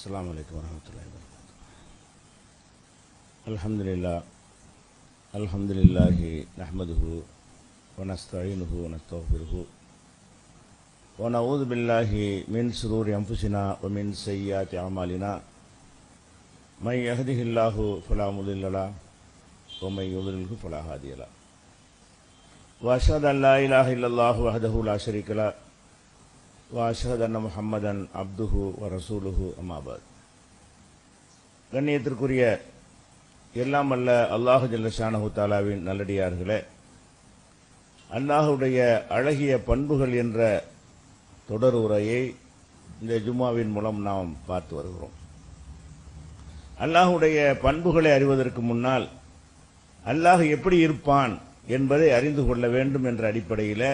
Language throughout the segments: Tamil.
السلام عليكم ورحمة الله وبركاته. الحمد لله نحمده ونستعينه ونستغفره ونعوذ بالله من شرور أنفسنا ومن سيئات أعمالنا من يهده الله فلا مضل له ومن يضلله فلا هادي له وأشهد أن لا إله إلا الله وحده لا شريك له وأشهد أن محمدا عبده ورسوله أما بعد. கண்ணியத்திற்குரிய எல்லாம் அல்ல அல்லாஹு ஜல்ல ஷானஹு தஆலாவின் நல்லடியார்களே, அல்லாஹுடைய அழகிய பண்புகள் என்ற தொடர் உரையை இந்த ஜும்மாவின் மூலம் நாம் பார்த்து வருகிறோம். அல்லாஹுடைய பண்புகளை அறிவதற்கு முன்னால் அல்லாஹ் எப்படி இருப்பான் என்பதை அறிந்து கொள்ள வேண்டும் என்ற அடிப்படையில்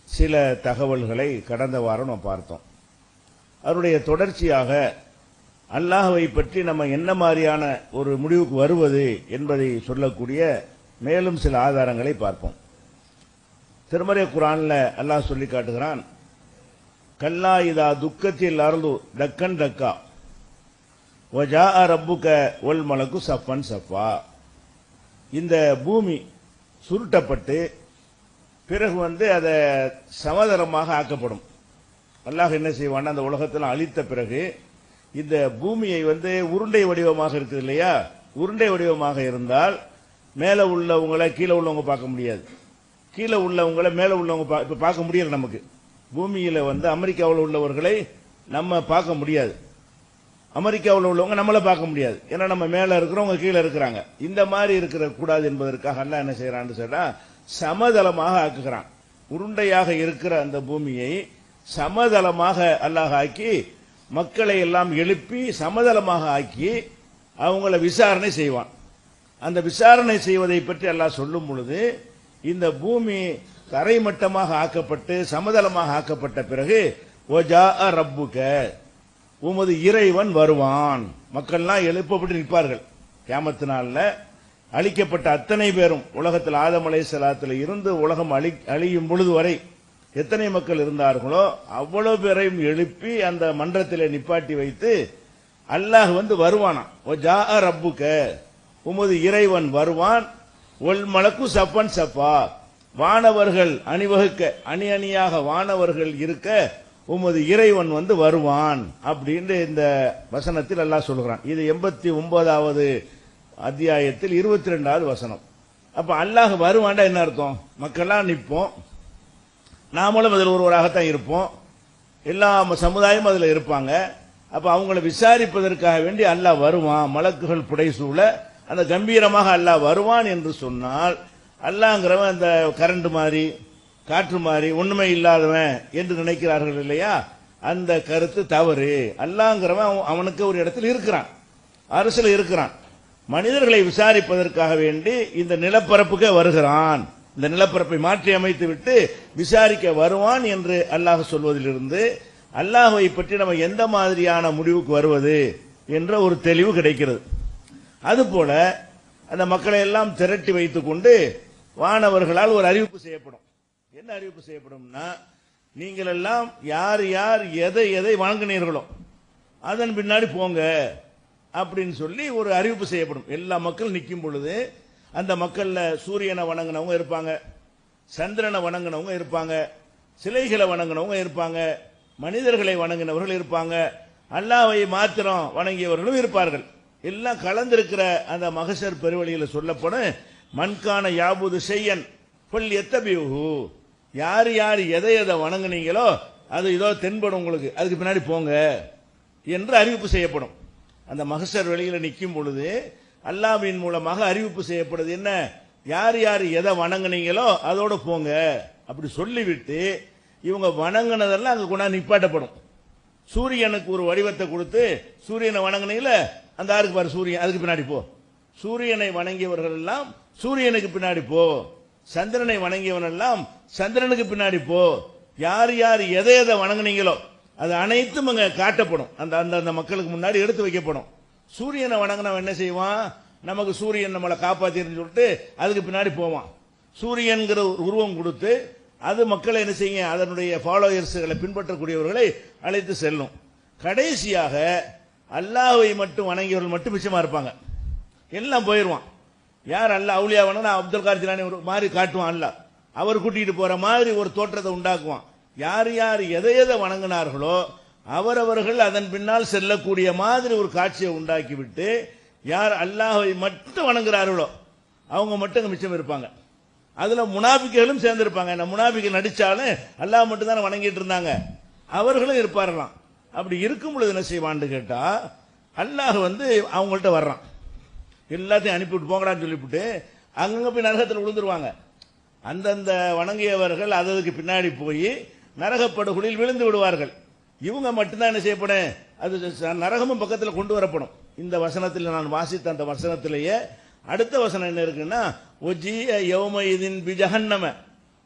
சில தகவல்களை கடந்த வாரம் நாம் பார்த்தோம். அவருடைய தொடர்ச்சியாக அல்லாஹ்வை பற்றி நம்ம என்ன மாதிரியான ஒரு முடிவுக்கு வருவது என்பதை சொல்லக்கூடிய மேலும் சில ஆதாரங்களை பார்ப்போம். திருமறை குர்ஆன்ல அல்லாஹ் சொல்லி காட்டுகிறான், கல்லா இதா துக்கத்தில் அர்து தக்கன் தக்கா வஜாஅ ரப்புக வல் மலக்கு சஃபன் சஃபா. இந்த பூமி சுருட்டப்பட்டு பிறகு அதை சமதளமாக ஆக்கப்படும். அல்லாஹ் என்ன செய்வான், அந்த உலகத்தில் அழித்த பிறகு இந்த பூமியை உருண்டை வடிவமாக இருக்குது இல்லையா, உருண்டை வடிவமாக இருந்தால் மேலே உள்ளவங்களை கீழே உள்ளவங்க பார்க்க முடியாது, கீழே உள்ளவங்களை மேலே உள்ளவங்க இப்போ பார்க்க முடியல. நமக்கு பூமியில் அமெரிக்காவில் உள்ளவர்களை நம்ம பார்க்க முடியாது, அமெரிக்காவில் உள்ளவங்க நம்மளை பார்க்க முடியாது. ஏன்னா நம்ம மேலே இருக்கிறவங்க கீழே இருக்கிறாங்க. இந்த மாதிரி இருக்கிற கூடாது என்பதற்காக அல்லாஹ் என்ன செய்யறான்னு சொன்னா சமதளமாக ஆக்குகிறான். உருண்டையாக இருக்கிற அந்த பூமியை சமதளமாக அல்லாஹ் ஆக்கி மக்களை எல்லாம் எழுப்பி சமதளமாக ஆக்கி அவங்கள விசாரணை செய்வான். அந்த விசாரணை செய்வதை பற்றி அல்லாஹ் சொல்லும் பொழுது, இந்த பூமி தரைமட்டமாக ஆக்கப்பட்டு சமதளமாக ஆக்கப்பட்ட பிறகு வஜாஅ ரப்புக, உமது இறைவன் வருவான். மக்கள்லாம் எழுப்பப்பட்டு நிற்பார்கள். கியாமத் நாள்ல அழிக்கப்பட்ட அத்தனை பேரும், உலகத்தில் ஆதம் அலைஹிஸ்ஸலாத்துல இருந்து உலகம் அழியும் பொழுது வரை எத்தனை மக்கள் இருந்தார்களோ அவ்வளவு பேரையும் எழுப்பி அந்த மன்றத்திலே நிப்பாட்டி வைத்து அல்லாஹ் வருவானா. வஜாஅ ரப்புக, உமது இறைவன் வருவான். ஒல் மலக்கு சஃபன் சஃபா, வானவர்கள் அணிவகுக்க அணி அணியாக வானவர்கள் இருக்க உமது இறைவன் வருவான் அப்படின்னு இந்த வசனத்தில் அல்லாஹ் சொல்கிறான். இது 89வது அத்தியாயத்தில் 22வது வசனம். அப்ப அல்லாஹ் வருவான்டா என்ன அர்த்தம்? மக்கள்லாம் நிற்போம், நாமளும் அதில் ஒருவராகத்தான் இருப்போம், எல்லா சமுதாயமும் அதில் இருப்பாங்க. அப்ப அவங்களை விசாரிப்பதற்காக வேண்டி அல்லாஹ் வருவான். மலக்குகள் புடைசூழ அந்த கம்பீரமாக அல்லாஹ் வருவான் என்று சொன்னால், அல்லாஹ்ங்கிறவன் அந்த கரண்ட் மாதிரி காற்று மாதிரி ஒண்ணுமே இல்லாதவன் என்று நினைக்கிறார்கள் இல்லையா, அந்த கருத்து தவறு. அல்லாஹ்ங்கிறவன் அவனுக்கு ஒரு இடத்தில் இருக்கிறான், அரசில் இருக்கிறான். மனிதர்களை விசாரிப்பதற்காக வேண்டி இந்த நிலப்பரப்புக்கு வருகிறான். இந்த நிலப்பரப்பை மாற்றி அமைத்து விட்டு விசாரிக்க வருவான் என்று அல்லாஹ் சொல்வதிலிருந்து அல்லாஹ்வை பற்றி நம்ம எந்த மாதிரியான முடிவுக்கு வருவது என்ற ஒரு தெளிவு கிடைக்கிறது. அதுபோல அந்த மக்களை எல்லாம் திரட்டி வைத்துக் கொண்டு வானவர்களால் ஒரு அறிவிப்பு செய்யப்படும். என்ன அறிவிப்பு செய்யப்படும்னா, நீங்கள் எல்லாம் யார் யார் எதை எதை வணங்கினீர்களோ அதன் பின்னாடி போங்க அப்படின்னு சொல்லி ஒரு அறிவிப்பு செய்யப்படும். எல்லா மக்கள் நிற்கும் பொழுது அந்த மக்கள்ல சூரியனை வணங்கினவங்க இருப்பாங்க, சந்திரனை வணங்கினவங்க இருப்பாங்க, சிலைகளை வணங்கினவங்க இருப்பாங்க, மனிதர்களை வணங்கினவர்கள் இருப்பாங்க, அல்லாஹ்வை மாத்திரம் வணங்கியவர்களும் இருப்பார்கள். எல்லாம் கலந்திருக்கிற அந்த மகஷர் பெருவழியில் சொல்லப்படும், மன்கான யாபுது செய்யன் கொல் எத்தபியூஹு, யார் யார் எதை எதை வணங்குனீங்களோ அது இதோ தென்படும் உங்களுக்கு, அதுக்கு பின்னாடி போங்க என்று அறிவிப்பு செய்யப்படும். அந்த மகஷர் வெளியில நிற்கும் பொழுது அல்லாஹ்வின் மூலமாக அறிவிப்பு செய்யப்படுது. என்ன, யார் யார் எதை வணங்குனீங்களோ அதோட போங்க அப்படி சொல்லிவிட்டு இவங்க வணங்கினதெல்லாம் அங்க கொண்டாந்து நிப்பாட்டப்படும். சூரியனுக்கு ஒரு வடிவத்தை கொடுத்து, சூரியனை வணங்குனீங்கள அந்த ஆருக்கு பாரு சூரியன், அதுக்கு பின்னாடி போ. சூரியனை வணங்கியவர்கள் எல்லாம் சூரியனுக்கு பின்னாடி போ, சந்திரனை வணங்கியவன் எல்லாம் சந்திரனுக்கு பின்னாடி போ. யார் யார் எதை எதை வணங்குனீங்களோ அது அனைத்தும் அங்க காட்டப்படும், அந்த அந்த மக்களுக்கு முன்னாடி எடுத்து வைக்கப்படும். சூரியனை வணங்கினவன் என்ன செய்வான், நமக்கு சூரியன் நம்மளை காப்பாத்தின்னு சொல்லிட்டு அதுக்கு பின்னாடி போவான். சூரியன்கிற உருவம் கொடுத்து அது மக்களை என்ன செய்ய, அதனுடைய ஃபாலோயர்ஸ்களை பின்பற்றக்கூடியவர்களை அழைத்து செல்லும். கடைசியாக அல்லாஹ்வை மட்டும் வணங்கியவர்கள் மட்டும் மிச்சமா இருப்பாங்க. எல்லாம் போயிடுவான். யார் அல்லாஹ் அவுலியா வணங்கினா அப்துல் காதர் ஜிலானி ஒரு மாதிரி காட்டுவான். அல்லாஹ் அவர் கூட்டிட்டு போற மாதிரி ஒரு தோற்றத்தை உண்டாக்குவான். யார் யார் எதை எதை வணங்கினார்களோ அவரவர்கள் அதன் பின்னால் செல்லக்கூடிய மாதிரி ஒரு காட்சியை உண்டாக்கி விட்டு யார் அல்லாஹ்வை மட்டும் வணங்குறார்களோ அவங்க மட்டும் மிச்சம் இருப்பாங்க. அதுல முனாபிக்குகளும் சேர்ந்திருப்பாங்க. இந்த முனாபிக்கு நடிச்சாலும் அல்லாஹ் மட்டும் தானே வணங்கிட்டு இருந்தாங்க, அவர்களும் இருப்பார்களாம். அப்படி இருக்கும் பொழுது என்ன செய்வான்னு கேட்டா அல்லாஹ் அவங்கள்ட்ட வர்றான், எல்லாத்தையும் அனுப்பிவிட்டு போங்கடான்னு சொல்லிவிட்டு அங்கங்க போய் நரகத்தில் விழுந்துருவாங்க. அந்தந்த வணங்கியவர்கள் அதுக்கு பின்னாடி போய் நரகப்படுகொலில் விழுந்து விடுவார்கள். இவங்க மட்டும்தான் என்ன செய்யப்படும், அது நரகமும் பக்கத்தில் கொண்டு வரப்படும். இந்த வசனத்தில் நான் வாசித்த அந்த வசனத்திலேயே அடுத்த வசனம் என்ன இருக்குன்னா, ஒஜிய யௌமஇதின் பிஜஹன்னம,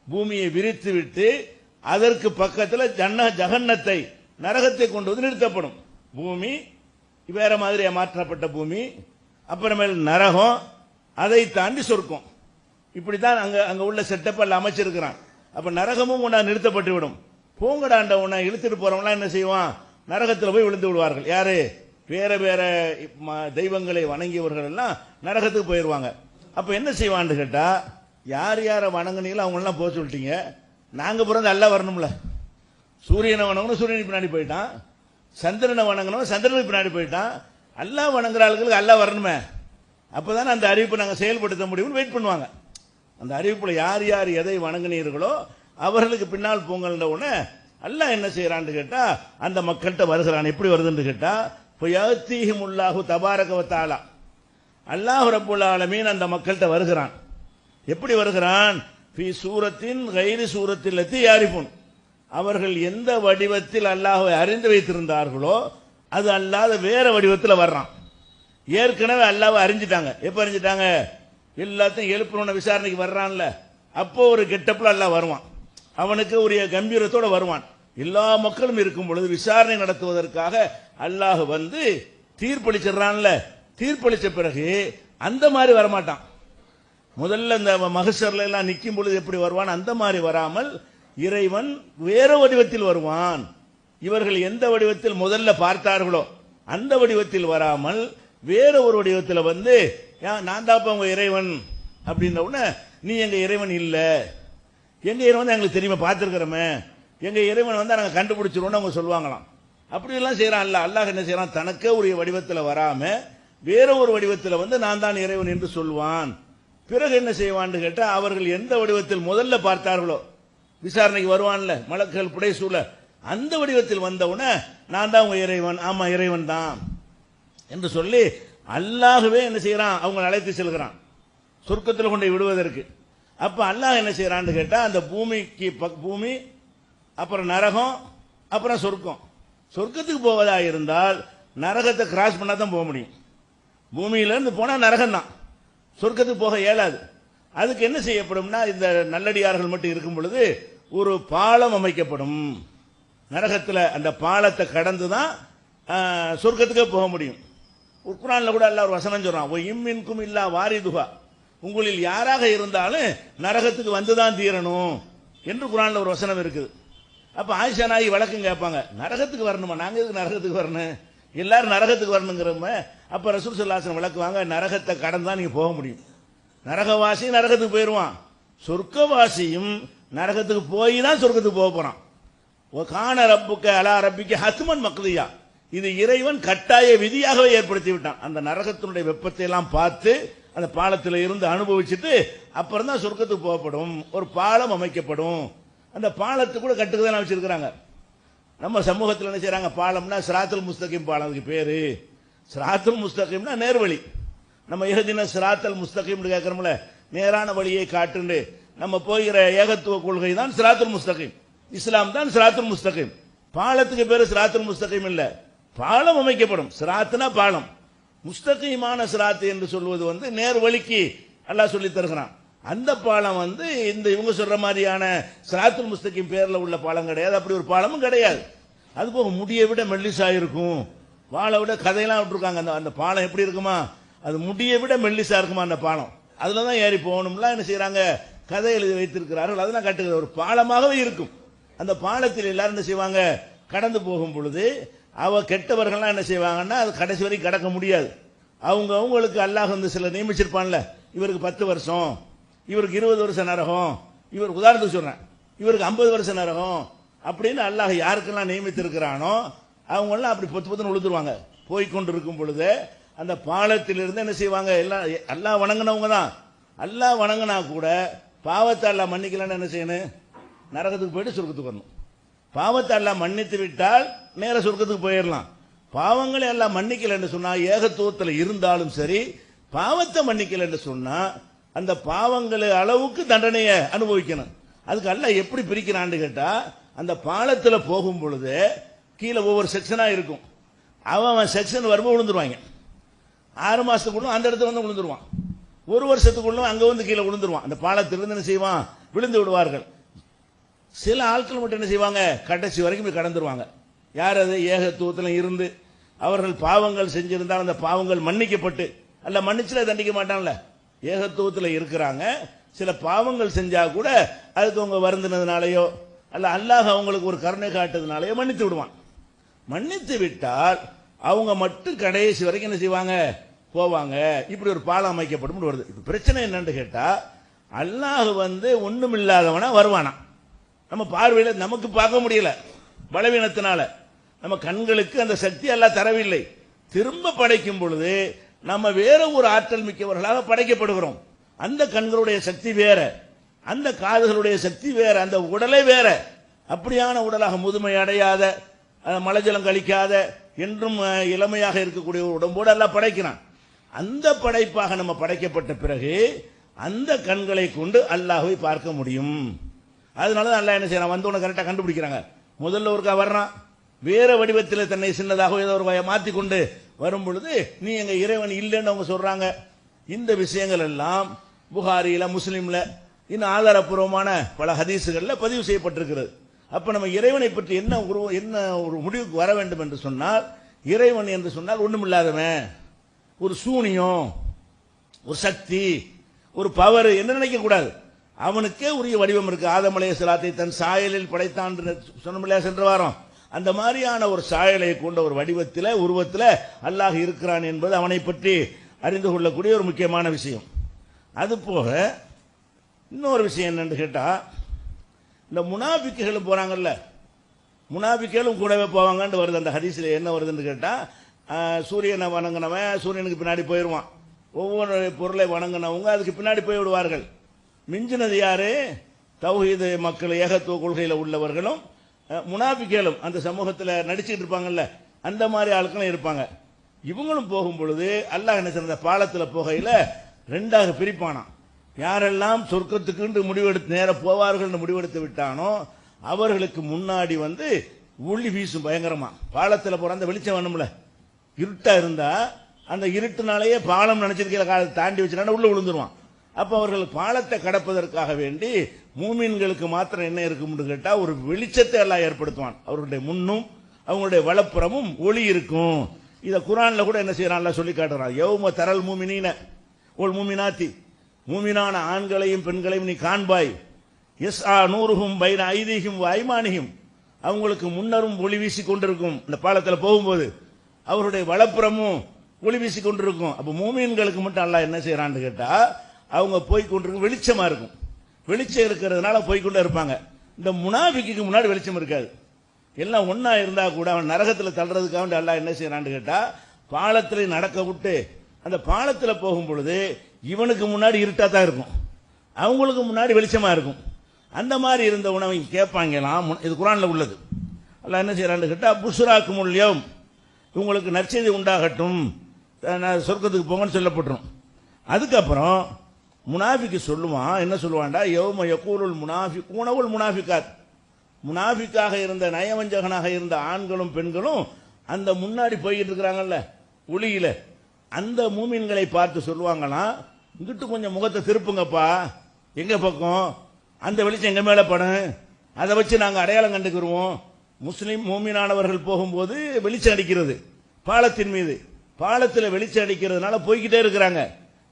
பூமியை விரித்து விட்டு அதற்கு பக்கத்தில் ஜஹன்னத்தை நரகத்தை கொண்டு வந்து நிறுத்தப்படும். பூமி வேற மாதிரி மாற்றப்பட்ட பூமி, அப்புறமேல் நரகம், அதை தாண்டி சொர்க்கம். இப்படித்தான் அங்க உள்ள செட்டப் எல்லாம் அமைச்சிருக்கிறான். அப்ப நரகமும் உன்னை நிறுத்தப்பட்டு விடும். பூங்கடாண்ட உன்னை இழுத்துட்டு போறவங்களாம் என்ன செய்வான், நரகத்தில் போய் விழுந்து விடுவார்கள். யாரு, வேற வேற தெய்வங்களை வணங்கியவர்கள் எல்லாம் நரகத்துக்கு போயிடுவாங்க. அப்ப என்ன செய்வான்னு கேட்டா, யார் யாரை வணங்குனீங்களோ அவங்க எல்லாம் போக சொல்லிட்டீங்க, நாங்க பிறந்து அல்ல வரணும்ல. சூரியனை வணங்கணும், சூரியனுக்கு பின்னாடி போயிட்டான். சந்திரனை வணங்கணும், சந்திரனுக்கு பின்னாடி போயிட்டான். அல்லாஹ் வணங்குற ஆளுகளுக்கு அல்லாஹ் வரணுமே, அப்பதானே அந்த அறிவிப்பை நாங்கள் செயல்படுத்த முடியும்னு வெயிட் பண்ணுவாங்க. அந்த அறிவிப்புல யார் யார் எதை வணங்கினீர்களோ அவர்களுக்கு பின்னால் போங்கள்ன்ற உடனே அல்லாஹ் என்ன செய்யறான்னு கேட்டா அந்த மக்கள்கிட்ட வருகிறான். எப்படி வருதுன்னு கேட்டா, ஃபயத்தீஹிமுல்லாஹு தபாரக வ தஆலா, அல்லாஹ் ரப்புல் ஆலமீன் அந்த மக்கள்கிட்ட வருகிறான். எப்படி வருகிறான், ஃபீ சூரத்தின் கைரி சூரத்தில் லத்தி யாரிஃபுன், அவர்கள் எந்த வடிவத்தில் அல்லாஹ்வை அறிந்து வைத்திருந்தார்களோ அது அல்லாத வேற வடிவத்தில் வர்றான். ஏற்கனவே அல்லாஹ்வை அறிஞ்சிட்டாங்க. எப்ப அறிஞ்சிட்டாங்க, எல்லாத்தையும் எழுப்புன விசாரணைக்கு வர்றான்ல, அப்போ ஒரு கெட்டப்ல அல்லாஹ் வருவான், அவனுக்கு உரிய கம்பீரத்தோட வருவான். எல்லா மக்களும் இருக்கும் பொழுது விசாரணை நடத்துவதற்காக அல்லாஹ் தீர்ப்பளிச்சிடறான்ல. தீர்ப்பளிச்ச பிறகு அந்த மாதிரி வரமாட்டான். முதல்ல இந்த மகசர்ல எல்லாம் நிற்கும் பொழுது எப்படி வருவான், அந்த மாதிரி வராமல் இறைவன் வேற வடிவத்தில் வருவான். இவர்கள் எந்த வடிவத்தில் முதல்ல பார்த்தார்களோ அந்த வடிவத்தில் வராமல் வேற ஒரு வடிவத்தில் நான் தான் உங்க இறைவன் அப்படின்ற உடனே, நீ எங்க இறைவன் இல்ல, எங்க இறைவன் எங்களுக்கு தெரியுமா, பார்த்திருக்கிறோமே, எங்க இறைவன் நாங்க கண்டுபிடிச்சிருவோம் அவங்க சொல்லுவாங்களாம். அப்படி எல்லாம் செய்யறான் அல்ல. அல்லாஹ் என்ன செய்யறான், தனக்கே உரிய வடிவத்தில் வராம வேற ஒரு வடிவத்தில் நான் தான் இறைவன் என்று சொல்வான். பிறகு என்ன செய்வான்னு கேட்டா, அவர்கள் எந்த வடிவத்தில் முதல்ல பார்த்தார்களோ விசாரணைக்கு வருவான்ல மலக்குகள் புடைசூழ, அந்த வடிவத்தில் வந்தவுடனே நான் தான் உங்க இறைவன், ஆமா இறைவன் தான் என்று சொல்லி அல்லாஹ்வே என்ன செய்யறான், அவங்க அழைத்து செல்கிறான் சொர்க்கத்தில் கொண்டு விடுவதற்கு. அப்ப அல்லாஹ் என்ன செய்யறான்னு கேட்டா, அந்த பூமி அப்புறம் நரகம் அப்புறம் சொர்க்கம். சொர்க்கத்துக்கு போவதா இருந்தால் நரகத்தை கிராஸ் பண்ணா தான் போக முடியும். பூமியிலிருந்து போனா நரகம் தான், சொர்க்கத்துக்கு போக இயலாது. அதுக்கு என்ன செய்யப்படும்னா, இந்த நல்லடியார்கள் மட்டும் இருக்கும் பொழுது ஒரு பாலம் அமைக்கப்படும் நரகத்தில். அந்த பாலத்தை கடந்து தான் சொர்க்கத்துக்கே போக முடியும். குர்ஆன்ல கூட அல்லாஹ் ஒரு வசனம் சொல்றான், ஓ இம்மின்கும் இல்லா வாரிதுஹா, உங்களில் யாராக இருந்தாலும் நரகத்துக்கு வந்துதான் தீரணும் என்று குர்ஆன்ல ஒரு வசனம் இருக்குது. அப்ப ஆயிஷா நாயகி வழக்கம் கேட்பாங்க, நரகத்துக்கு வரணுமா, நாங்க எதுக்கு நரகத்துக்கு வரணும், எல்லாரும் நரகத்துக்கு வரணுங்கிறோம. அப்ப ரசூல் ஸல்லல்லாஹு அலைஹி வஸல்லம் விளக்குவாங்க, நரகத்தை கடந்து தான் நீங்க போக முடியும். நரகவாசி நரகத்துக்கு போயிடுவான், சொர்க்கவாசியும் நரகத்துக்கு போய் தான் சொர்க்கத்துக்கு போக போறான். கான ரப்புக்க அலா ரப்பிக்க ஹத்மன் மக்தியா, இது இறைவன் கட்டாய விதியாகவே ஏற்படுத்தி விட்டான். அந்த நரகத்தினுடைய வெப்பத்தை எல்லாம் பார்த்து அந்த பாலத்தில் இருந்து அனுபவிச்சுட்டு அப்புறம் தான் சொர்க்கத்துக்கு போகப்படும். ஒரு பாலம் அமைக்கப்படும். அந்த பாலத்து கூட கட்டுக்குதான் வச்சிருக்கிறாங்க. நம்ம சமூகத்தில் என்ன செய்யறாங்க, பாலம்னா சிராத்துல் முஸ்தகிம் பாலம், அதுக்கு பேரு சிராத்துல் முஸ்தகிம்னா நேர்வழி. நம்ம இஹ்தின சிராத்தல் முஸ்தகிம் கேட்கிறோம்ல, நேரான வழியை காட்டுண்டு நம்ம போகிற ஏகத்துவ கொள்கை தான் சிராத்துல் முஸ்தகிம். இஸ்லாம் தான் சிராத்துல் முஸ்தகிம். பாலத்துக்கு பேரு சிராத்துல் முஸ்தகிம் இல்ல, பாலம் அமைக்கப்படும். சிராத்துனா பாலம், முஸ்தகிமான சிராத்து என்று சொல்வது நேர் வழிக்கு அல்லாஹ் சொல்லி தருகிறான். அந்த பாலம் இந்த இவங்க சொல்ற மாதிரியான சிராத்துல் முஸ்தகிம் பேர்ல உள்ள பாலம் கிடையாது. அப்படி ஒரு பாலமும் கிடையாது. அது போக முடியை விட மெல்லிசா இருக்கும், வாழை விட கதையெல்லாம் விட்டுருக்காங்க. அந்த பாலம் எப்படி இருக்குமா, அது முடியை விட மெல்லிசா இருக்குமா அந்த பாலம், அதுலதான் ஏறி போகணும்லாம் என்ன செய்யறாங்க, கதை எழுதி வைத்திருக்கிறார்கள். அதெல்லாம் கட்டுகிற ஒரு பாலமாகவே இருக்கும். அந்த பாலத்தில் எல்லாரும் என்ன செய்வாங்க, கடந்து போகும் பொழுது கெட்டவர்கள்லாம் என்ன செய்வாங்கன்னா அது கடைசி வரைக்கும் கடக்க முடியாது. அவங்களுக்கு அல்லாஹ் வந்து சில நியமிச்சிருப்பான்ல, இவருக்கு 10 வருஷம், இவருக்கு 20 வருஷம் நரகம், இவர் உதாரணத்துக்கு சொல்றேன், இவருக்கு 50 வருஷம் நரகம் அப்படின்னு அல்லாஹ் யாருக்கெல்லாம் நியமித்திருக்கிறானோ அவங்கெல்லாம் அப்படி பொத்து பொத்துன்னு விழுந்துருவாங்க. போய்கொண்டு இருக்கும் பொழுது அந்த பாலத்திலிருந்து என்ன செய்வாங்க, எல்லாம் அல்லாஹ் வணங்கினவங்க தான். அல்லாஹ் வணங்கினா கூட பாவத்தை அல்லாஹ் மன்னிக்கலன்னு என்ன செய்யணும், நரகத்துக்கு போயிட்டு சொர்க்கத்துக்கு வரணும். பாவத்தை எல்லாம் மன்னித்து விட்டால் நேர சொர்க்கத்துக்கு போயிடலாம். பாவங்களை எல்லாம் மன்னிக்கல என்று சொன்னா, ஏகத்துவத்தில் இருந்தாலும் சரி, பாவத்தை மன்னிக்கல என்று சொன்னா அந்த பாவங்களை அளவுக்கு தண்டனையை அனுபவிக்கணும். அதுக்கு அல்லாஹ் எப்படி பிரிக்கிறான்னு கேட்டா, அந்த பாலத்தில் போகும் பொழுது கீழே ஒவ்வொரு செக்ஷனா இருக்கும். அவன் செக்ஷன் வரும்போது விழுந்துருவாங்க. 6 மாசத்துக்குள்ள அந்த இடத்துல வந்து விழுந்துருவான். 1 வருஷத்துக்குள்ள அங்க வந்து கீழே விழுந்துருவான். அந்த பாலத்திலிருந்து என்ன செய்வான், விழுந்து விடுவார்கள். சில ஆட்கள் மட்டும் என்ன செய்வாங்க, கடைசி வரைக்கும் கடந்துருவாங்க. யார் அது, ஏகத்துவத்தில் இருந்து அவர்கள் பாவங்கள் செஞ்சிருந்தால் அந்த பாவங்கள் மன்னிக்கப்பட்டு, அல்ல மன்னிச்சுல தண்டிக்க மாட்டான்ல, ஏகத்துவத்தில் இருக்கிறாங்க. சில பாவங்கள் செஞ்சா கூட அதுக்கு அவங்க வருந்தினதுனாலயோ அல்ல அல்லாஹ் அவங்களுக்கு ஒரு கருணை காட்டுறதுனாலயோ மன்னித்து விடுவான். மன்னித்து விட்டால் அவங்க மட்டும் கடைசி வரைக்கும் என்ன செய்வாங்க, போவாங்க. இப்படி ஒரு பாலம் அமைக்கப்படும் வருது. இப்ப பிரச்சனை என்னன்னு கேட்டா, அல்லாஹ் வந்து ஒண்ணும் இல்லாதவனா வருவானா, நம்ம பார்வையில நமக்கு பார்க்க முடியல, பலவீனத்தினால நம்ம கண்களுக்கு அந்த சக்தி அல்லாஹ் தரவில்லை. திரும்ப படைக்கும் பொழுது நம்ம வேற ஒரு ஆற்றல் மிக்கவர்களாக படைக்கப்படுகிறோம். அந்த கண்களுடைய சக்தி வேற, அந்த காதுகளுடைய சக்தி வேற, அந்த உடலை வேற. அப்படியான உடலாக முதுமை அடையாத, மலஜலம் கழிக்காத, என்றும் இளமையாக இருக்கக்கூடிய ஒரு உடம்போடு எல்லாம் படைக்கிறான். அந்த படைப்பாக நம்ம படைக்கப்பட்ட பிறகு அந்த கண்களை கொண்டு அல்லாஹ்வை பார்க்க முடியும். அதனால அல்லாஹ் என்ன செய்யறான், வந்தவனை கரெக்டாக கண்டுபிடிக்கிறாங்க. முதல்ல ஒருக்கா வர்றான், வேற வடிவத்தில் தன்னை சின்னதாக ஏதோ ஒரு மாற்றிக்கொண்டு வரும் பொழுது நீ எங்க இறைவன் இல்லைன்னு அவங்க சொல்றாங்க. இந்த விஷயங்கள் எல்லாம் புகாரியில, முஸ்லிம்ல, இன்னும் ஆதாரப்பூர்வமான பல ஹதீசுகள்ல பதிவு செய்யப்பட்டிருக்கிறது. அப்ப நம்ம இறைவனை பற்றி என்ன ஒரு முடிவுக்கு வர வேண்டும் என்று சொன்னால், இறைவன் என்று சொன்னால் ஒண்ணுமில்லாதவன், ஒரு சூனியம், ஒரு சக்தி, ஒரு பவர் என்ன நினைக்க கூடாது. அவனுக்கே உரிய வடிவம் இருக்கு. ஆதம் அலைஹிஸ்ஸலாத்தை தன் சாயலில் படைத்தான் சொன்னோம்ல சென்ற வாரம். அந்த மாதிரியான ஒரு சாயலை கொண்ட ஒரு வடிவத்தில், உருவத்தில் அல்லாஹ் இருக்கிறான் என்பது அவனை பற்றி அறிந்து கொள்ளக்கூடிய ஒரு முக்கியமான விஷயம். அது போக இன்னொரு விஷயம் என்னன்னு கேட்டா, இந்த முனாபிக்குகளும் போறாங்கல்ல, முனாபிக்குகளும் கூடவே போவாங்கன்னு வருது. அந்த ஹதீஸ்ல என்ன வருதுன்னு கேட்டா, சூரியனை வணங்கினவன் சூரியனுக்கு பின்னாடி போயிடுவான். ஒவ்வொரு பொருளை வணங்கினவங்க அதுக்கு பின்னாடி போய் விடுவார்கள். மிஞ்சினது யாரு, தௌஹீது மக்கள், ஏகத்துவ கொள்கையில் உள்ளவர்களும் முனாபிக்குகளும் அந்த சமூகத்தில் நடிச்சுட்டு இருப்பாங்கல்ல, அந்த மாதிரி ஆட்களும் இருப்பாங்க. இவங்களும் போகும் பொழுது அல்லாஹ் என்ன செய்ய, பாலத்தில் போகையில் 2ஆக பிரிப்பானாம். யாரெல்லாம் சொர்க்கத்துக்கு முடிவெடுத்து நேர போவார்கள் முடிவெடுத்து விட்டானோ அவர்களுக்கு முன்னாடி வந்து ஒளி வீசும் பயங்கரமா. பாலத்தில் போற அந்த வெளிச்சம் வேணும்ல, இருட்டா இருந்தா அந்த இருட்டுனாலேயே பாலம் நினைச்சிருக்கிற காலத்தை தாண்டி வச்சுனா உள்ள விழுந்துருவான். அப்ப அவர்கள் பாலத்தை கடப்பதற்காக வேண்டி மூமின்களுக்கு மாத்திரம் என்ன இருக்கும்னு கேட்டா, ஒரு வெளிச்சத்தை எல்லாம் ஏற்படுத்துவான். அவர்களுடைய முன்னும் அவங்களுடைய வலப்புறமும் ஒளி இருக்கும். இத குர்ஆன்ல கூட என்ன செய்யறான், சொல்லி காட்டுறான். யௌம தரல் மூமினீன ஒல் மூமினாத்தி, மூமினான ஆண்களையும் பெண்களையும் நீ காண்பாய். யஸ்ஆ நூருஹும் பைன ஐதீஹிம் வ ஐமானிஹிம், அவங்களுக்கு முன்னரும் ஒளி வீசி கொண்டிருக்கும். இந்த பாலத்தில் போகும்போது அவருடைய வலப்புறமும் ஒளி வீசி கொண்டிருக்கும். அப்ப மூமின்களுக்கு மட்டும் அல்லாஹ் என்ன செய்யறான்னு கேட்டா, அவங்க போய் கொண்டிருக்கும் வெளிச்சமா இருக்கும். வெளிச்சம் இருக்கிறதுனால போய்கொண்டே இருப்பாங்க. இந்த முனாபிக்கு முன்னாடி வெளிச்சம் இருக்காது. எல்லாம் ஒன்னா இருந்தா கூட அவன் நரகத்தில் தள்ளுறதுக்காக அல்லாஹ் என்ன செய்யறான்னு கேட்டா, பாலத்தில் நடக்க விட்டு அந்த பாலத்தில் போகும் பொழுது இவனுக்கு முன்னாடி இருட்டா தான் இருக்கும், அவங்களுக்கு முன்னாடி வெளிச்சமா இருக்கும். அந்த மாதிரி இருந்த உணவை கேட்பாங்களாம். இது குர்ஆன்ல உள்ளது. அல்லாஹ் என்ன செய்யறான்னு கேட்டா, புஷ்ராக்கும் யௌம், உங்களுக்கு நற்செய்தி உண்டாகட்டும், சொர்க்கத்துக்கு போங்கன்னு சொல்லப்பட்டுரும். அதுக்கப்புறம் முனாஃபிக்கு சொல்லுவான், என்ன சொல்லுவான்டா, யௌம யகூலுல் முனாஃபிகூன வல் முனாஃபிகாத், முனாஃபிக்காக இருந்த நயவஞ்சகனாக இருந்த ஆண்களும் பெண்களும் அந்த முன்னாடி போய்கிட்டு இருக்கிறாங்கல்ல ஒளியில, அந்த மூமின்களை பார்த்து சொல்லுவாங்களாம், இங்கிட்டு கொஞ்சம் முகத்தை திருப்புங்கப்பா, எங்க பக்கம் அந்த வெளிச்சம் எங்க மேல படும், அதை வச்சு நாங்க அடையாளம் கண்டுக்கிறோம். முஸ்லிம் மூமினானவர்கள் போகும்போது வெளிச்சம் அடிக்கிறது பாலத்தின் மீது, பாலத்தில் வெளிச்சம் அடிக்கிறதுனால போய்கிட்டே இருக்கிறாங்க.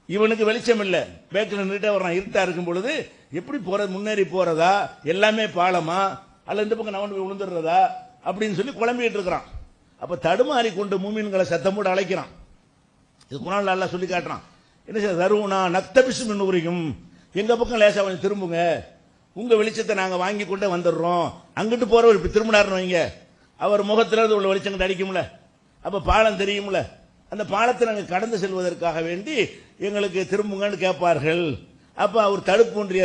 இவனுக்கு வெளிச்சம் இல்ல, பேக்கில் நின்றுட்டே வர்றான். இருட்டா இருக்கும் பொழுது எப்படி போறது, முன்னேறி போறதா, எல்லாமே பாலமா, அல்ல இந்த பக்கம் நான் போய் விழுந்துடுறதா, அப்படின்னு சொல்லி குழம்பிட்டு இருக்கிறான். அப்ப தடுமாறி கொண்டு மூமின்களை சத்தம் போட்டு அழைக்கிறான். இது குர்ஆன்ல அல்லாஹ் சொல்லி காட்டுறான். என்ன செய்ய தருவுனா நக்தபிசு மின் நூரிக்கும், எங்க பக்கம் லேசா கொஞ்சம் திரும்புங்க, உங்க வெளிச்சத்தை நாங்க வாங்கி கொண்டே வந்துடுறோம். அங்கிட்டு போறவர் இப்படி திரும்பினாருன்னு வைங்க, அவர் முகத்துல இருந்து உள்ள வெளிச்சம் அடிக்கும்ல, அப்ப பாலம் தெரியும்ல, அந்த பாலத்தை நாங்கள் கடந்து செல்வதற்காக வேண்டி எங்களுக்கு திரும்புங்கன்னு கேட்பார்கள். அப்ப அவர் தடுப்பு ஒன்று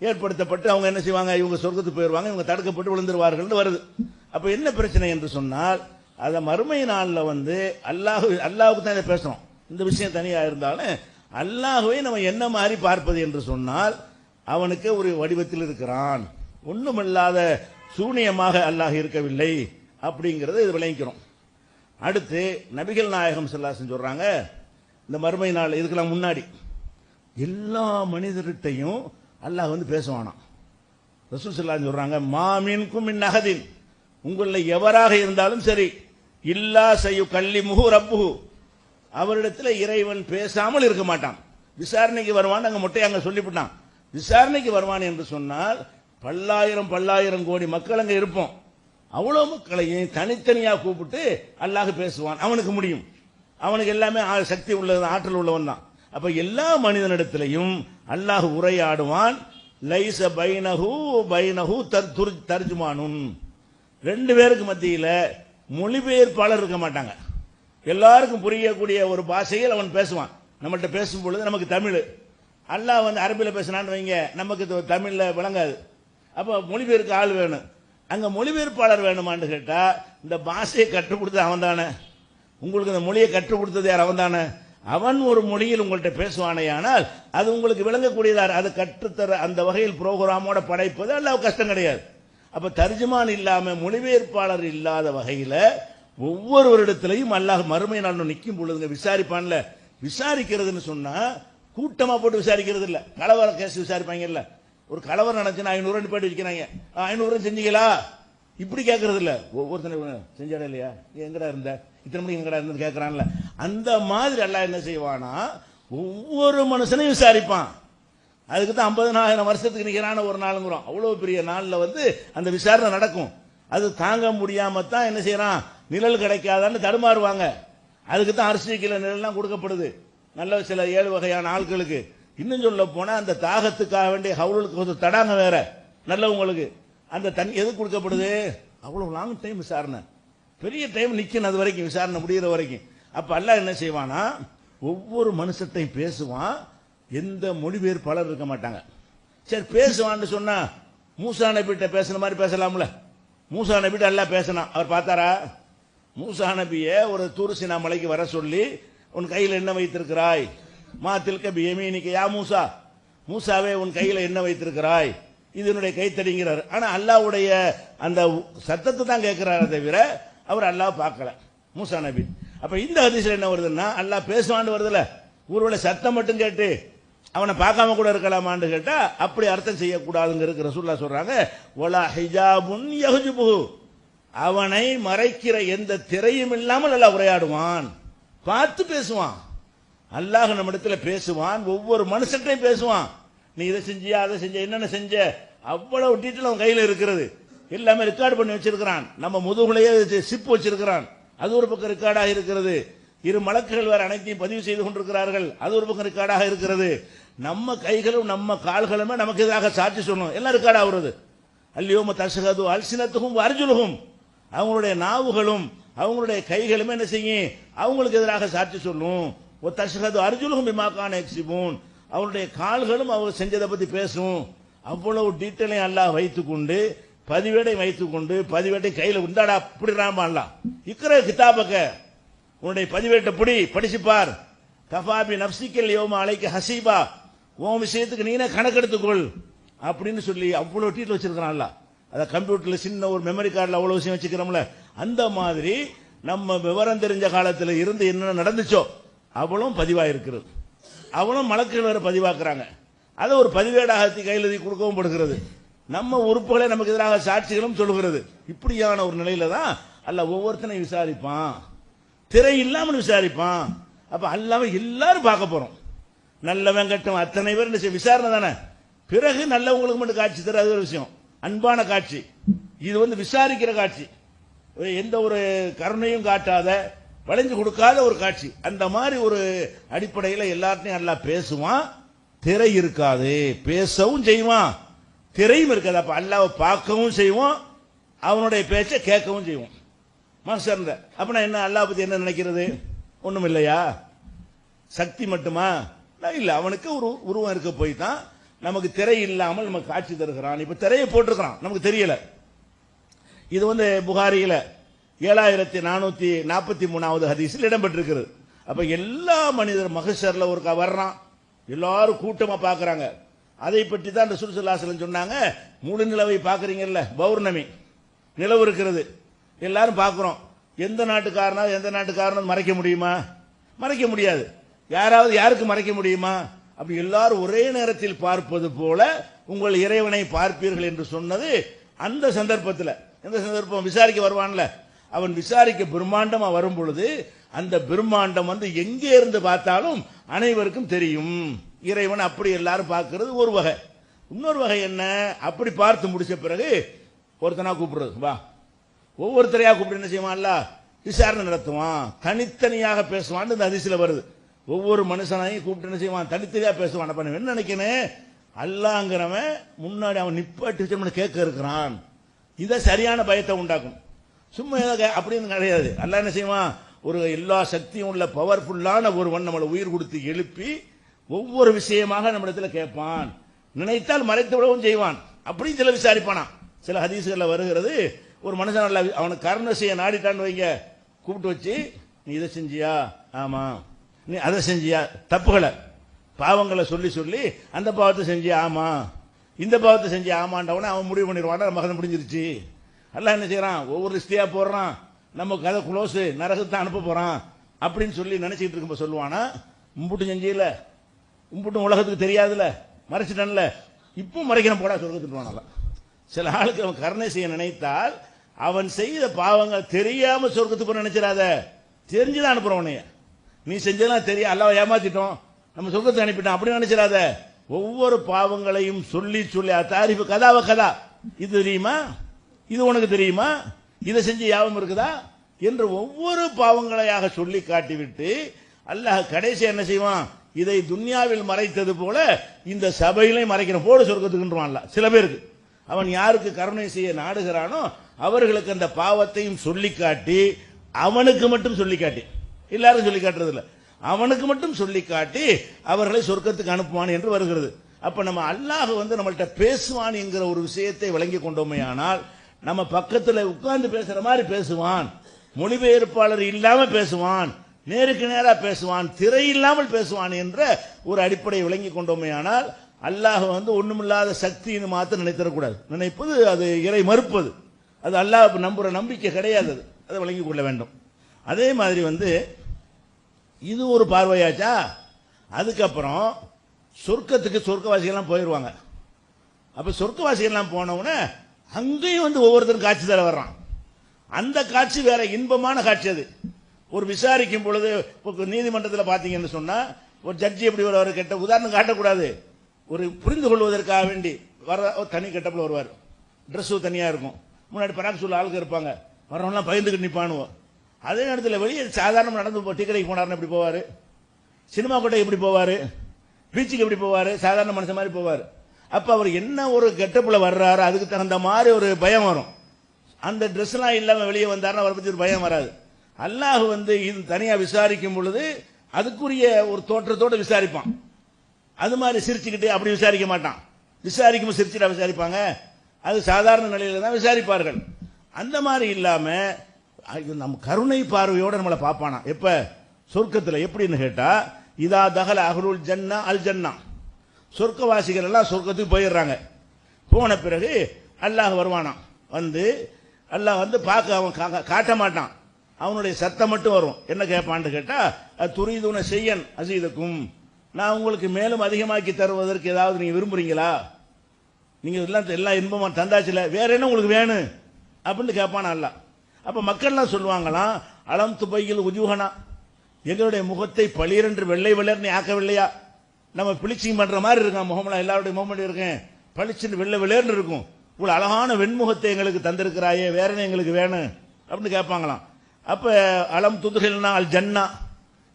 ஏற்படுத்தப்பட்டு அவங்க என்ன செய்வாங்க, இவங்க சொர்க்கத்துக்கு போயிடுவாங்க, இவங்க தடுக்கப்பட்டு விழுந்துருவார்கள் வருது. அப்ப என்ன பிரச்சனை என்று சொன்னால், அத மறுமை நாளில் அல்லாஹுக்கு தான் இதை பேசுறோம். இந்த விஷயம் தனியா இருந்தாலும் அல்லாஹுவை நம்ம என்ன மாதிரி பார்ப்பது என்று சொன்னால், அவனுக்கு ஒரு வடிவத்தில் இருக்கிறான், ஒண்ணுமில்லாத சூனியமாக அல்லாஹ் இருக்கவில்லை அப்படிங்கறத இது விளங்கிக்கிறோம். அடுத்து நபிகள் நாயகம் ஸல்லல்லாஹு அலைஹி சொல்றாங்க, இந்த மறுமை நாள் இதுக்கெல்லாம் முன்னாடி எல்லா மனிதர்கிட்டையும் அல்லாஹ் வந்து பேசுவானாம். ரசூல் ஸல்லல்லாஹு அலைஹி சொல்றாங்க, மாமின்கும் மின் அஹதின், உங்கள எவராக இருந்தாலும் சரி, இல்லா சயுகல்லிமுஹு ரப்புஹு, அவரிடத்துல இறைவன் பேசாமல் இருக்க மாட்டான். விசாரணைக்கு வருவான், அங்க மொட்டையாங்க சொல்லிவிட்டான். விசாரணைக்கு வருவான் என்று சொன்னால் பல்லாயிரம் கோடி மக்கள் அங்க இருப்போம். அவ்வளவு மக்களையும் தனித்தனியா கூப்பிட்டு அல்லாஹ் பேசுவான். அவனுக்கு முடியும், அவனுக்கு எல்லாமே சக்தி உள்ளது, ஆற்றல் உள்ளவன் தான். அப்ப எல்லா மனிதனிடத்திலையும் அல்லாஹ் உரையாடுவான். லைஸ பைனஹு தர்ஜுமானுன், ரெண்டு பேருக்கு மத்தியில மொழிபெயர்ப்பாளர் இருக்க மாட்டாங்க. எல்லாருக்கும் புரியக்கூடிய ஒரு பாஷையில் அவன் பேசுவான். நம்மள்ட்ட பேசும் பொழுது நமக்கு தமிழ், அல்லாஹ் வந்து அரபியில் பேசினான்னு வைங்க, நமக்கு தமிழ்ல விளங்காது. அப்ப மொழிபெயர்க்க ஆள் வேணும். அங்க மொழிபெயர்ப்பாளர் வேணுமான்னு கேட்டா, இந்த பாஷையை கற்றுக் கொடுத்தது அவன் தானே, உங்களுக்கு இந்த மொழியை கற்றுக் கொடுத்தது யார்? அவன் தானே. அவன் ஒரு மொழியில் உங்கள்கிட்ட பேசுவானே, ஆனால் அது உங்களுக்கு விளங்கக்கூடியதார், அது கற்றுத்தர அந்த வகையில் புரோகிராமோட படைப்பது அல்லாஹ் கஷ்டம் கிடையாது. அப்ப தர்ஜுமான் இல்லாம மொழிபெயர்ப்பாளர் இல்லாத வகையில ஒவ்வொருவரிடத்திலையும் அல்லாஹ் மறுமை நாள் நிற்கும் பொழுதுங்க விசாரிப்பான்ல. விசாரிக்கிறதுன்னு சொன்னா கூட்டமா போட்டு விசாரிக்கிறது இல்ல, கலவர கேஸ் விசாரிப்பாங்க இல்ல, ஒரு கலவரம் நடந்துச்சுன்னா 500 போட்டு வைக்கிறாங்க, 500 செஞ்சீங்களா இப்படி கேட்கறது இல்ல, ஒவ்வொருத்தனை செஞ்சாடா இல்லையா, எங்கடா இருந்த, இத்தனை மணிக்கு எங்கடா இருந்து கேட்கறான்ல, அந்த மாதிரி அல்லாஹ் என்ன செய்வானா ஒவ்வொரு மனுஷனையும் விசாரிப்பான். அதுக்கு தான் 50,000 வருஷத்துக்கு நிகரான ஒரு நாளுங்கிறோம். அவ்வளவு பெரிய நாள்ல வந்து அந்த விசாரணை நடக்கும். அது தாங்க முடியாம தான் என்ன செய்யறான், நிழல் கிடைக்காதான்னு தடுமாறுவாங்க. அதுக்கு தான் அரிசி கிலோ நிழல்லாம் கொடுக்கப்படுது நல்ல சில 7 வகையான ஆட்களுக்கு. இன்னும் சொல்ல போனா அந்த தாகத்துக்காக வேண்டிய ஹவுலுக்கு தடாங்க வேற நல்லவங்களுக்கு. அந்த தண்ணி எதுக்கு கொடுக்கப்படுது? அவ்வளவு லாங் டைம் விசாரணை, பெரிய டைம் நிக்கணும், அது வரைக்கும் விசாரணை முடிகிற வரைக்கும். அப்ப அல்லாஹ் என்ன செய்வானா ஒவ்வொரு மனுஷத்தையும் பேசுவான். எந்த மொழிபெயர்ப்பாளர் இருக்க மாட்டாங்க. சரி பேசுவான்னு சொன்னா மூசா நபிட்ட பேசுன மாதிரி பேசலாம்ல. மூசா நபிட்ட அல்லாஹ் பேசினான், அவர் பார்த்தாரா? மூசா நபிய ஒரு தூர்சினா மலைக்கு வர சொல்லி, உன் கையில் என்ன வைத்திருக்கிறாய், மா தில்க பியமீனிக யா மூசா, மூசாவே உன் கையில என்ன வைத்திருக்கிறாய், இது என்னுடைய கைத்தடிங்கிறார். ஆனா அல்லாஹ்வுடைய அந்த சத்தத்தை தான் கேட்கிறாரே தவிர அவர் அல்லாஹ் பார்க்கல மூசா நபி. அப்ப இந்த ஹதீஸ்ல என்ன வருதுன்னா, அல்லாஹ் பேசுவான்னு வருதுல, ஒருவேளை சத்தம் மட்டும் கேட்டு அவனை பார்க்காம கூட இருக்கலாமான்னு கேட்டா அப்படி அர்த்தம் செய்யக்கூடாதுங்கிறது ரசூலுல்லாஹ் சொல்றாங்க. வலா ஹிஜாபுன் யஹ்ஜுபுஹு, அவனை மறைக்கிற எந்த திரையும் இல்லாமல் அல்லாஹ் உரையாடுவான், பார்த்து பேசுவான். அல்லாஹ் நம்ம இடத்துல பேசுவான், ஒவ்வொரு மனுஷன்டையும் பேசுவான். நீ இதை செஞ்சியா, அதை செஞ்ச, என்னென்ன செஞ்ச, அவ்வளவு டீட்டெயில் அவன் கையில் இருக்கிறது, எல்லாமே ரெக்கார்டு பண்ணி வச்சிருக்கிறான். நம்ம முதுகுலையே சிப் வச்சிருக்கிறான், அது ஒரு பக்கம் ரெக்கார்டாக இருக்கிறது. 2 மலக்குகள் வேற அனைத்தையும் பதிவு செய்து கொண்டிருக்கிறார்கள், அது ஒரு பக்கம் ரெக்கார்டாக இருக்கிறது. நம்ம கைகளும் நம்ம கால்களுமே நமக்கு எதிராக சாட்சி சொல்லணும், எல்லாம் ரெக்கார்ட் ஆகுறது. அல்யோம தஷ்ஹது அல்சினத்துஹும் அர்ஜுலுஹும், அவங்களுடைய நாவுகளும் அவங்களுடைய கைகளுமே என்ன செய்யும், அவங்களுக்கு எதிராக சாட்சி சொல்லும். ஒ தஷ்ஹது அர்ஜுலுஹும் பிமா கான யக்ஸிபூன், அவருடைய கால்களும் அவர் செஞ்சதை பத்தி பேசும். அவ்வளவு டீட்டெயிலை அல்லாஹ் வைத்துக்கொண்டு பதிவேடை வைத்துக்கொண்டு பதிவேட்டை கையில் உண்டாடா பிடிறாம அல்லாஹ் இக்கிற கிதாபக்க, உன்னுடைய பதிவேட்டை படிச்சுப்பார். கஃபாபி நப்சிக்கல் யௌம அலைக்க ஹசீபா, உன் விஷயத்துக்கு நீனே கணக்கெடுத்துக்கொள் அப்படின்னு சொல்லி அவ்வளவு டீட்டெயில் வச்சிருக்கிறான் அல்லாஹ். அத கம்ப்யூட்டர்ல சின்ன ஒரு மெமரி கார்டில் அவ்வளவு விஷயம் வச்சுக்கிறோம்ல, அந்த மாதிரி நம்ம விவரம் தெரிஞ்ச காலத்தில் இருந்து என்ன நடந்துச்சோ அவ்வளவும் பதிவாயிருக்கிறது. அவனும் மலக்குகள் வேற பதிவாக்குறாங்க, அதை ஒரு பதிவேடாக கையில் எழுதி கொடுக்கவும் படுகிறது. நம்ம உறுப்புகளை நமக்கு எதிராக சாட்சிகளும் சொல்லுகிறது. இப்படியான ஒரு நிலையில தான் அல்லாஹ் ஒவ்வொருத்தனையும் விசாரிப்பான், திரை இல்லாமல் விசாரிப்பான். அப்ப அல்லாஹ் எல்லாரும் பார்க்க போறோம், நல்லவன் கட்டும் அத்தனை பேர் விசாரணை தானே. பிறகு நல்லவங்களுக்கு மட்டும் காட்சி தர, அது ஒரு விஷயம், அன்பான காட்சி. இது வந்து விசாரிக்கிற காட்சி, எந்த ஒரு கருணையும் காட்டாத, வளைஞ்சு கொடுக்காத ஒரு காட்சி. அந்த மாதிரி ஒரு அடிப்படையில் எல்லாத்தையும் அல்லாஹ் பேசுவான், திரை இருக்காது, பேசவும் செய்வான், திரையும் இருக்காது. அப்ப அல்லாஹ்வை பார்க்கவும் செய்வோம், அவனுடைய பேச்சை கேட்கவும் செய்வோம். மகசர்ந்த அப்படின்னா என்ன, அல்லாஹ் பத்தி என்ன நினைக்கிறது? ஒண்ணும் இல்லையா? சக்தி மட்டுமா? இல்ல, அவனுக்கு ஒரு உருவம் இருக்க போய் தான் நமக்கு திரை இல்லாமல் நமக்கு காட்சி தருகிறான். இப்ப திரையை போட்டிருக்கிறான், நமக்கு தெரியல. இது வந்து புகாரியில 7443வது ஹதீஸில் இடம்பெற்றிருக்கிறது. அப்ப எல்லா மனிதர் மகசர்ல ஒரு வர்றான், எல்லாரும் கூட்டமா பாக்குறாங்க. அதை பற்றி தான் ரசூல் ஸல்லல்லாஹு அலைஹி வஸல்லம் சொன்னாங்க, முழு நிலவை பாக்குறீங்கல்ல, பௌர்ணமி நிலவு இருக்கிறது, எல்லாரும் பார்க்கிறோம். எந்த நாட்டுக்காரனும் மறைக்க முடியுமா? மறைக்க முடியாது. யாராவது யாருக்கு மறைக்க முடியுமா? அப்படி எல்லாரும் ஒரே நேரத்தில் பார்ப்பது போல உங்கள் இறைவனை பார்ப்பீர்கள் என்று சொன்னது அந்த சந்தர்ப்பத்தில். எந்த சந்தர்ப்பம்? விசாரிக்க வருவான்ல, அவன் விசாரிக்க பிரம்மாண்டமா வரும் பொழுது அந்த பிரம்மாண்டம் வந்து எங்கே இருந்து பார்த்தாலும் அனைவருக்கும் தெரியும். இறைவன் அப்படி எல்லாரும் பார்க்கிறது ஒரு வகை. இன்னொரு வகை என்ன, அப்படி பார்த்து முடிச்ச பிறகு ஒருத்தனா கூப்பிடுறது, வா, ஒவ்வொருத்தரையா கூப்பிட்டு என்ன செய்வான்? அல்லாஹ் விசாரணை நடத்துவான், தனித்தனியாக பேசுவான். இந்த ஹதீஸ்ல வருது, ஒவ்வொரு மனுஷனையும் கூப்பிட்டு என்ன செய்வான்? தனித்தனியாக பேசுவான். அப்ப என்ன நினைக்கணும், அல்லாஹ்ங்கிறவன் முன்னாடி அவன் நிப்பாட்டி வச்சு கேட்க இருக்கிறான். இதை சரியான பயத்தை உண்டாக்கும். சும்மா அப்படின்னு கிடையாது. அல்லாஹ் என்ன செய்வான்? ஒரு எல்லா சக்தியும் உள்ள பவர்ஃபுல்லான ஒருவன் நம்மளை உயிர் கொடுத்து எழுப்பி ஒவ்வொரு விஷயமாக நம்மிடத்துல கேட்பான். நினைத்தால் மறைத்து விடவும் செய்வான். அப்படி சில விசாரிப்பானா. சில ஹதீஸ்கள்ல வருகிறது, ஒரு மனுஷன் அவனுக்கு கருணை செய்ய நாடிட்டான்னு வைங்க, கூப்பிட்டு வச்சு, நீ இதை செஞ்சியா? ஆமா. நீ அதை செஞ்சியா? தப்புகளை பாவங்களை சொல்லி சொல்லி அந்த பாவத்தை செஞ்சியா? ஆமா. இந்த பாவத்தை செஞ்சியா? ஆமாண்டவன அவன் முடிவு பண்ணிடுவான், நம்ம கதை முடிஞ்சிருச்சு. அல்லாஹ் என்ன செய்யறான்? ஒவ்வொரு லிஸ்டியா போடுறான், நம்ம கதை குளோஸ், நரகத்தை அனுப்ப போறான் அப்படின்னு சொல்லி நினைச்சிட்டு இருக்க சொல்லுவானா, உம்புட்டு செஞ்சியில, உம்புட்டும் உலகத்துக்கு தெரியாதுல, மறைச்சிட்டன்ல, இப்போ மறைக்கிறேன் போடா சொர்க்கத்துக்கு போனால. சில ஆளுக்கு அவன் கருணை செய்ய நினைத்தால் அவன் செய்த பாவங்கள் தெரியாம சொர்க்கத்துக்கு நினைச்சிடாத, தெரிஞ்சுதான் அனுப்புறவனைய. நீ செஞ்சதெல்லாம் தெரியும், அல்லாஹ் ஏமாத்திட்டோம், நம்ம சொர்க்கத்தை அனுப்பிட்டோம் அப்படி நினைச்சிடாத. ஒவ்வொரு பாவங்களையும் சொல்லி சொல்லி தாரிஃபு கதாவ கதா, இது தெரியுமா, இது உனக்கு தெரியுமா, இதை செஞ்சு யாபம் இருக்குதா என்று ஒவ்வொரு பாவங்களையாக சொல்லி காட்டிவிட்டு அல்லாஹ் கடைசி என்ன செய்வான்? இதை துன்யாவில் மறைத்தது போல இந்த சபையிலே மறைக்கிற போடு சொர்க்கத்துக்குன்றான்ல. சில பேருக்கு அவன் யாருக்கு கருணை செய்ய நாடுகிறானோ அவர்களுக்கு அந்த பாவத்தையும் சொல்லி காட்டி, அவனுக்கு மட்டும் சொல்லி காட்டி, எல்லாரும் சொல்லி காட்டுறது இல்ல, அவனுக்கு மட்டும் சொல்லி காட்டி அவர்களை சொர்க்கத்துக்கு அனுப்புவான் என்று வருகிறது. அப்ப நம்ம அல்லாஹ் வந்து நம்மள்ட்ட பேசுவான் என்கிற ஒரு விஷயத்தை விளங்கி கொண்டோமே ஆனால், நம்ம பக்கத்துல உட்கார்ந்து பேசுற மாதிரி பேசுவான், மொழிபெயர்ப்பாளர் இல்லாம பேசுவான், நேருக்கு நேரா பேசுவான், திரை இல்லாமல் பேசுவான் என்ற ஒரு அடிப்படையை விளங்கி கொண்டோமே ஆனால், அல்லாஹ் வந்து ஒண்ணுமில்லாத சக்தின்னு மாத்திரம் நினைத்தரக்கூடாது. நினைப்பது அது இறை மறுப்பது, அது அல்லாஹ் நம்புற நம்பிக்கை கிடையாது. அதை விளங்கி கொள்ள வேண்டும். அதே மாதிரி வந்து இது ஒரு பார்வையாச்சா. அதுக்கப்புறம் சொர்க்கத்துக்கு சொர்க்கவாசிகள்லாம் போயிடுவாங்க. அப்ப சொர்க்கவாசிகள்லாம் போனவுடனே அங்கேயும் வந்து ஒவ்வொருத்தரும் காட்சி தர வர்றான். அந்த காட்சி வேற இன்பமான காட்சி. அது ஒரு விசாரிக்கும் பொழுது நீதிமன்றத்தில் பார்த்தீங்கன்னு சொன்னா ஒரு ஜட்ஜி எப்படி வருவார், கெட்ட உதாரணம் காட்டக்கூடாது, ஒரு புரிந்து கொள்வதற்காக வேண்டி வர தனி கெட்டப்பில் வருவார், ட்ரெஸ்ஸு தனியா இருக்கும், முன்னாடி பராக் சொல்ல ஆளுங்க இருப்பாங்க, வரவங்களாம் பயந்துக்கிட்டு நிற்பானுவோம். அதே நேரத்தில் வெளியே சாதாரண நடந்து டீ கடைக்கு போனார்னு எப்படி போவார், சினிமா கோட்டைக்கு எப்படி போவார், பீச்சுக்கு எப்படி போவார், சாதாரண மனுஷன் மாதிரி போவார். அப்ப அவர் என்ன ஒரு கெட்டப்பில் வர்றாரு, அதுக்கு தகுந்த மாதிரி ஒரு பயம் வரும். அந்த ட்ரெஸ் எல்லாம் இல்லாம வெளியே வந்தாருன்னா அவரை பத்தி ஒரு பயம் வராது. அல்லாஹ் வந்து இது தனியா விசாரிக்கும் பொழுது அதுக்குரிய ஒரு தோற்றத்தோடு விசாரிப்பான். அது மாதிரி சிரிச்சுக்கிட்டு அப்படி விசாரிக்க மாட்டான். விசாரிக்கும் சிரிச்சுட்டா விசாரிப்பாங்க, அது சாதாரண நிலையில தான் விசாரிப்பார்கள். அந்த மாதிரி இல்லாம நம்ம கருணை பார்வையோட நம்மளை பார்ப்பானா. எப்ப? சொர்க்கத்தில். எப்படின்னு கேட்டா, இதா தகல அஹ்லுல் ஜன்னா அல் ஜன்னா, சொர்க்கவாசிகள் எல்லாம் சொர்க்கத்துக்கு போயிடுறாங்க. போன பிறகு அல்லாஹ் வருவானாம். வந்து அல்லாஹ் வந்து பார்க்க அவன் காட்ட மாட்டான், அவனுடைய சத்தம் மட்டும் வரும். என்ன கேட்பான்னு கேட்டா, துரிதுன செய்யன் அசீதக்கும், நான் உங்களுக்கு மேலும் அதிகமாக்கி தருவதற்கு ஏதாவது நீங்க விரும்புறீங்களா, நீங்க எல்லாம் இன்பமா தந்தாச்சுல, வேற என்ன உங்களுக்கு வேணும் அப்படின்னு கேட்பான் அல்லாஹ். அப்ப மக்கள்லாம் சொல்லுவாங்களாம், அலம் துபையில் உஜூஹனா, எங்களுடைய முகத்தை பளிரென்று வெள்ளை வெள்ளர்னு ஆக்கவில்லையா, நம்ம பிளிச்சிங் பண்ற மாதிரி இருக்கான் முகமெல்லாம், எல்லாருடைய முகமும் இருக்கேன் பளிச்சுன்னு வெள்ளை வெள்ளேர்னு இருக்கும், இவ்வளவு அழகான வெண்முகத்தை எங்களுக்கு தந்திருக்கிறாயே, வேற என்ன எங்களுக்கு வேணும் அப்படின்னு கேட்பாங்களாம். அப்ப அலம் துதுகில்னா அல் ஜன்னா,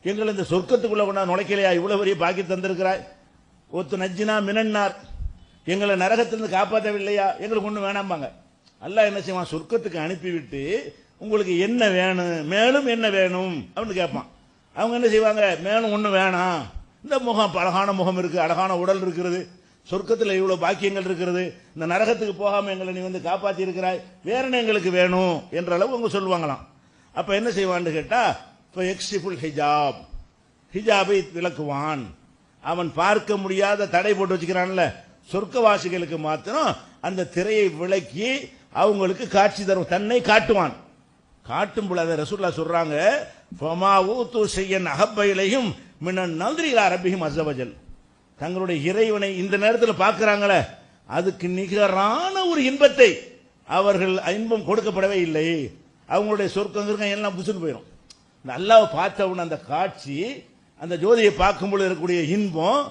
எங்களை இந்த சொர்க்கத்துக்குள்ள கொண்டா நுழைக்கலையா, இவ்வளவு பெரிய பாக்கி தந்திருக்கிறாய். ஒத்து நஜ்ஜினா மினன்னார், எங்களை நரகத்திலிருந்து காப்பாற்றவில்லையா, எங்களுக்கு ஒண்ணு வேணாம்பாங்க. அல்லாஹ் என்ன செய்வான், சொர்க்கத்துக்கு அனுப்பிவிட்டு உங்களுக்கு என்ன வேணும், மேலும் என்ன வேணும் அப்படின்னு கேட்பான். அவங்க என்ன செய்வாங்க, மேலும் ஒண்ணு வேணாம், இந்த முகம் அழகான முகம் இருக்கு, அழகான உடல் இருக்கிறது, சொர்க்கத்தில் இவ்வளவு பாக்கியங்கள் இருக்கிறது, இந்த நரகத்துக்கு போகாம எங்களை நீ வந்து காப்பாத்தி இருக்கிறாய், வேற என்ன எங்களுக்கு வேணும் என்ற அளவு அவங்க சொல்லுவாங்களாம். அப்ப என்ன செய்வான்னு கேட்டா, எக்ஸிஃபுல் ஹிஜாப், ஹிஜாபை விளக்குவான். அவன் பார்க்க முடியாத தடை போட்டு வச்சுக்கிறான்ல, சொர்க்கவாசிகளுக்கு மாத்திரம் அந்த திரையை விளக்கி அவங்களுக்கு காட்சி தரும், தன்னை காட்டுவான். காட்டும் பொழுது ரசூலுல்லாஹ் சொல்றாங்க, ஃபமா ஊது ஷையன் அஹப்ப இலைஹிம் மினன் நல்ரி இலா ரப்பிஹிம் அஸ்ஸ வஜல், தங்களுடைய இறைவனை இந்த நேரத்தில் பார்க்கறாங்களே, அதுக்கு நிகரான ஒரு இன்பத்தை அவர்கள் இன்பம் கொடுக்கப்படவே இல்லை. அவங்களுடைய சொர்க்கம் எல்லாம் புசுன்னு போயிடும். இந்த அல்லாஹ்வை பார்த்தவன அந்த காட்சி, அந்த ஜோதியை பார்க்கும் பொழுது இருக்கக்கூடிய இன்பம்,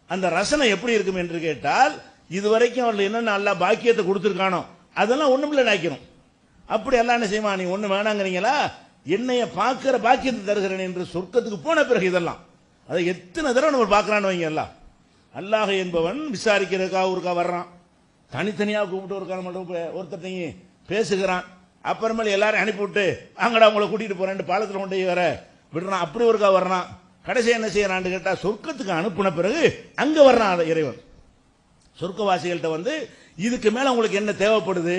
அந்த ரசனை எப்படி இருக்கும் என்று கேட்டால், இதுவரைக்கும் அவர்கள் என்னென்ன அல்லாஹ் பாக்கியத்தை கொடுத்திருக்கானோ அதெல்லாம் ஒண்ணுமில்லை நினைக்கணும். அப்படி எல்லாம் என்ன செய்வான், நீ ஒண்ணு வேணாங்கிறீங்களா, என்னைய பார்க்கிற பாக்கியத்தை தருகிறேன் என்று சொர்க்கத்துக்கு போன பிறகு இதெல்லாம் அதை எத்தனை தடவை நம்ம பார்க்கறான்னு வைங்க. எல்லாம் அல்லாஹ் என்பவன் விசாரிக்கிறதுக்காக ஒருக்கா வர்றான், தனித்தனியாக கூப்பிட்டு ஒருத்தட்டையும் பேசுகிறான், அப்புறமேல எல்லாரும் அனுப்பிவிட்டு அங்கடா உங்களை கூட்டிட்டு போறேன் பாலத்தில் கொண்டு வர விடுறான், அப்படி ஒருக்கா வர்றான். கடைசி என்ன செய்யறான்னு கேட்டா, சொர்க்கத்துக்கு அனுப்பின பிறகு அங்க வர்றான் இறைவன். சொர்க்கவாசிகள்கிட்ட வந்து இதுக்கு மேல உங்களுக்கு என்ன தேவைப்படுது,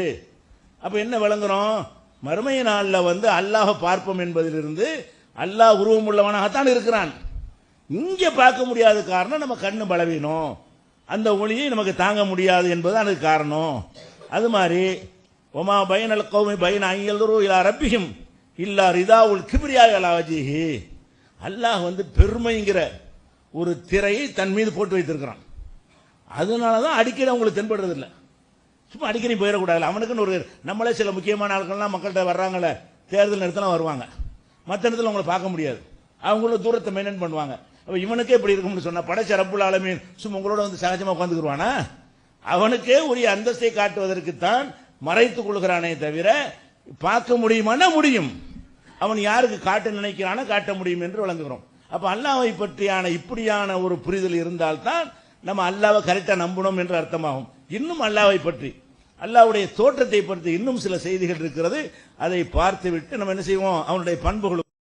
அப்ப என்ன விளங்குறோம், மறுமை நாள்ல வந்து அல்லாஹ் பார்ப்போம் என்பதிலிருந்து அல்லாஹ் உருவம் உள்ளவனாகத்தான் இருக்கிறான். இங்க பார்க்க முடியாத காரணம் நம்ம கண்ணு பலவீனம், அந்த ஒளியை நமக்கு தாங்க முடியாது என்பது அதுக்கு காரணம். அது மாதிரி ஒமா பைனல் கௌமி பைன ஐயல்ரு இலா ரப்பிஹிம் இல்லா ரிதாவுல் கிப்ரியா அலா வஜிஹி, அல்லாஹ் வந்து பெருமைங்கிற ஒரு திரையை தன் மீது போட்டு வைத்திருக்கிறான். அதனாலதான் அடிக்கடி அவங்களுக்கு தென்படுறது இல்லை. சும்மா அடிக்கடி போயிடக்கூடாது. அவனுக்குன்னு ஒரு, நம்மளே சில முக்கியமான ஆட்கள்லாம் மக்கள்கிட்ட வர்றாங்களே, தேர்தல் நேரத்தில் வருவாங்க, மற்ற இடத்துல அவங்களை பார்க்க முடியாது, அவங்களும் தூரத்தை மெயின்டைன் பண்ணுவாங்க. அப்ப இவனுக்கே இப்படி இருக்கும்னு சொன்னா படைச்ச ரப்புல் ஆலமீன் சும்மா உங்களோட வந்து சகஜமா உட்காந்துக்குருவானா? அவனுக்கே உரிய அந்தஸ்தை காட்டுவதற்குத்தான் மறைத்துக் கொள்கிறானே தவிர பார்க்க முடியுமானா முடியும். அவன் யாருக்கு காட்ட நினைக்கிறானோ காட்ட முடியும் என்று வழங்குகிறோம். அப்ப அல்லாஹ்வை பற்றியான இப்படியான ஒரு புரிதல் இருந்தால்தான் நம்ம அல்லாஹ்வை கரெக்டா நம்பணும் என்று அர்த்தமாகும். இன்னும் அல்லாஹ்வை பற்றி, அல்லாஹ்வுடைய தோற்றத்தை பற்றி இன்னும் சில செய்திகள் இருக்கிறது, அதை பார்த்துவிட்டு நம்ம என்ன செய்வோம், அவனுடைய பண்புகள்